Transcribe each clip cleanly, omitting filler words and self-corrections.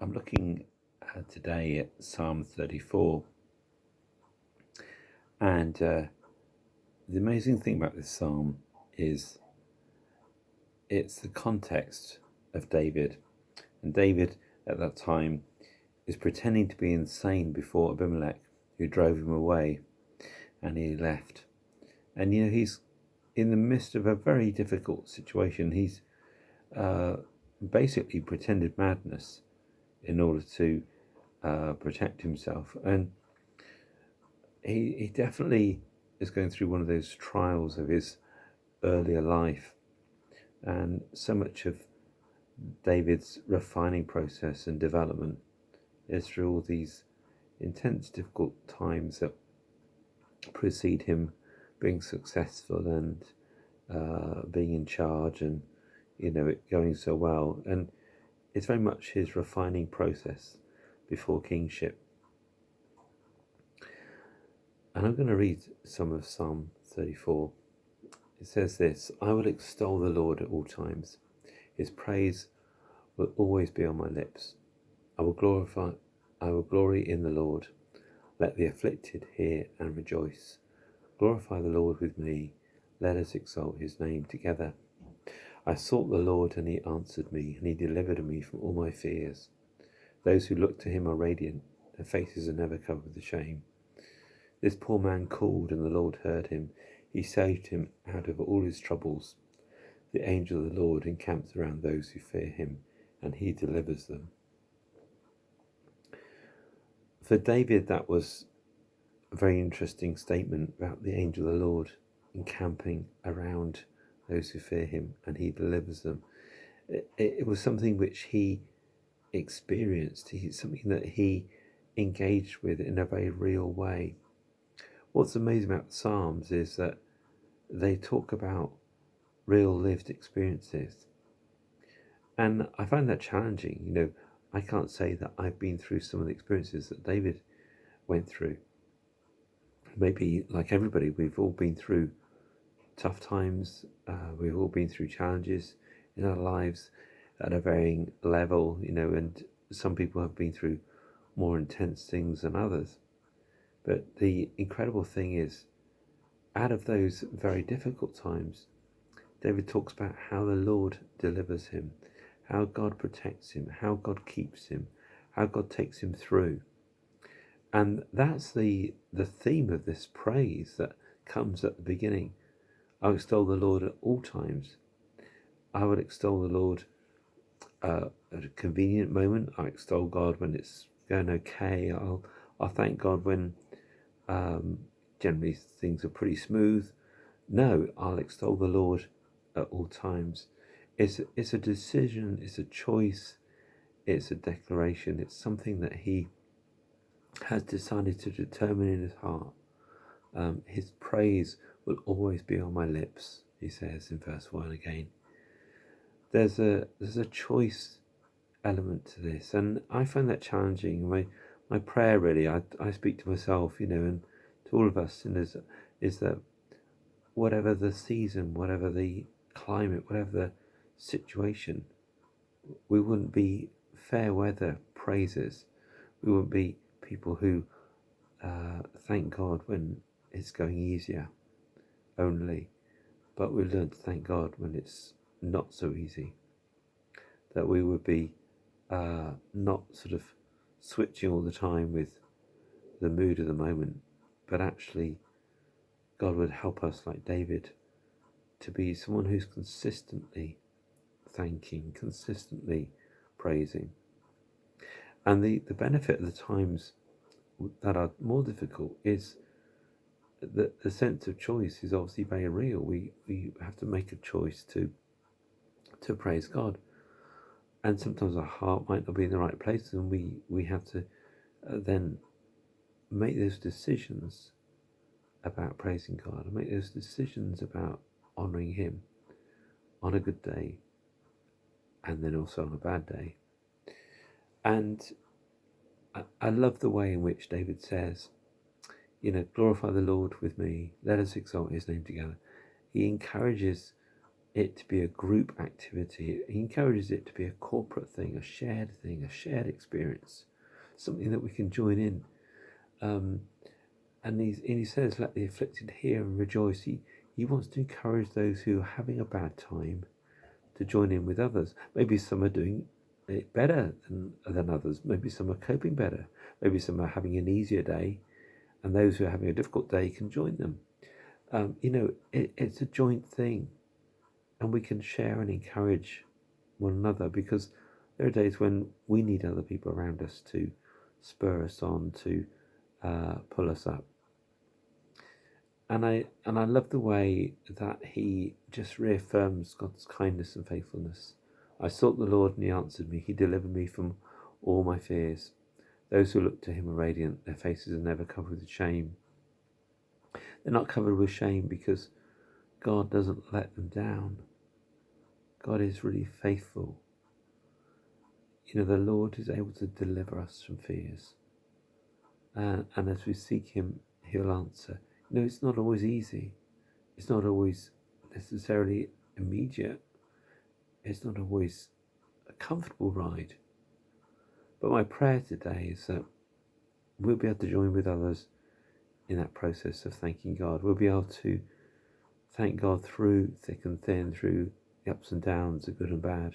I'm looking today at Psalm 34, and the amazing thing about this psalm is it's the context of David. And David at that time is pretending to be insane before Abimelech, who drove him away, and he left. And he's in the midst of a very difficult situation. He's basically pretended madness in order to protect himself, and he definitely is going through one of those trials of his earlier life. And so much of David's refining process and development is through all these intense, difficult times that precede him being successful and being in charge, and it going so well. And it's very much his refining process before kingship. And I'm going to read some of Psalm 34. It says this: I will extol the Lord at all times. His praise will always be on my lips. I will glory in the Lord. Let the afflicted hear and rejoice. Glorify the Lord with me. Let us exalt his name together. I sought the Lord, and he answered me, and he delivered me from all my fears. Those who look to him are radiant. Their faces are never covered with shame. This poor man called, and the Lord heard him. He saved him out of all his troubles. The angel of the Lord encamps around those who fear him, and he delivers them. For David, that was a very interesting statement about the angel of the Lord encamping around those who fear him, and he delivers them. It was something which he experienced, something that he engaged with in a very real way. What's amazing about the Psalms is that they talk about real lived experiences. And I find that challenging. I can't say that I've been through some of the experiences that David went through. Maybe, like everybody, we've all been through tough times. We've all been through challenges in our lives at a varying level, and some people have been through more intense things than others. But the incredible thing is, out of those very difficult times, David talks about how the Lord delivers him, how God protects him, how God keeps him, how God takes him through. And that's the theme of this praise that comes at the beginning. I'll extol the Lord at all times. I would extol the Lord at a convenient moment. I extol God when it's going okay. I'll thank God when generally things are pretty smooth. No, I'll extol the Lord at all times. It's a decision, it's a choice, it's a declaration, it's something that he has decided to determine in his heart. His praise will always be on my lips, he says in verse 1 again. There's a choice element to this, and I find that challenging. My prayer, really, I speak to myself, and to all of us, is that whatever the season, whatever the climate, whatever the situation, we wouldn't be fair weather praisers. We wouldn't be people who thank God when it's going easier only, but we learn to thank God when it's not so easy. That we would be not sort of switching all the time with the mood of the moment, but actually God would help us, like David, to be someone who's consistently thanking, consistently praising. And the benefit of the times that are more difficult is that the sense of choice is obviously very real. We have to make a choice to praise God. And sometimes our heart might not be in the right place, and we have to then make those decisions about praising God, and make those decisions about honouring him on a good day, and then also on a bad day. And I love the way in which David says, glorify the Lord with me, let us exalt his name together. He encourages it to be a group activity. He encourages it to be a corporate thing, a shared experience, something that we can join in. And he says, let the afflicted hear and rejoice. He wants to encourage those who are having a bad time to join in with others. Maybe some are doing it better than others. Maybe some are coping better. Maybe some are having an easier day, and those who are having a difficult day can join them. It's a joint thing, and we can share and encourage one another, because there are days when we need other people around us to spur us on, to pull us up. And I love the way that he just reaffirms God's kindness and faithfulness. I sought the Lord and he answered me. He delivered me from all my fears. Those who look to him are radiant. Their faces are never covered with shame. They're not covered with shame because God doesn't let them down. God is really faithful. The Lord is able to deliver us from fears. And as we seek him, he'll answer. It's not always easy. It's not always necessarily immediate. It's not always a comfortable ride. But my prayer today is that we'll be able to join with others in that process of thanking God. We'll be able to thank God through thick and thin, through the ups and downs, the good and bad.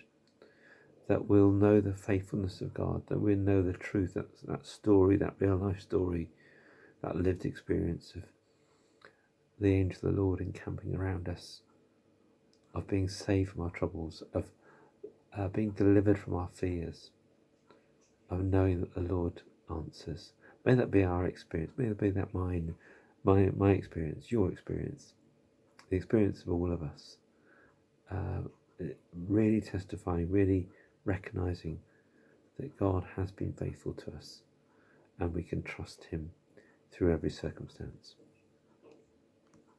That we'll know the faithfulness of God, that we'll know the truth, that story, that real life story, that lived experience of the angel of the Lord encamping around us, of being saved from our troubles, of being delivered from our fears, of knowing that the Lord answers. May that be our experience. May that be that my experience, your experience, the experience of all of us. Really testifying, really recognizing that God has been faithful to us, and we can trust him through every circumstance.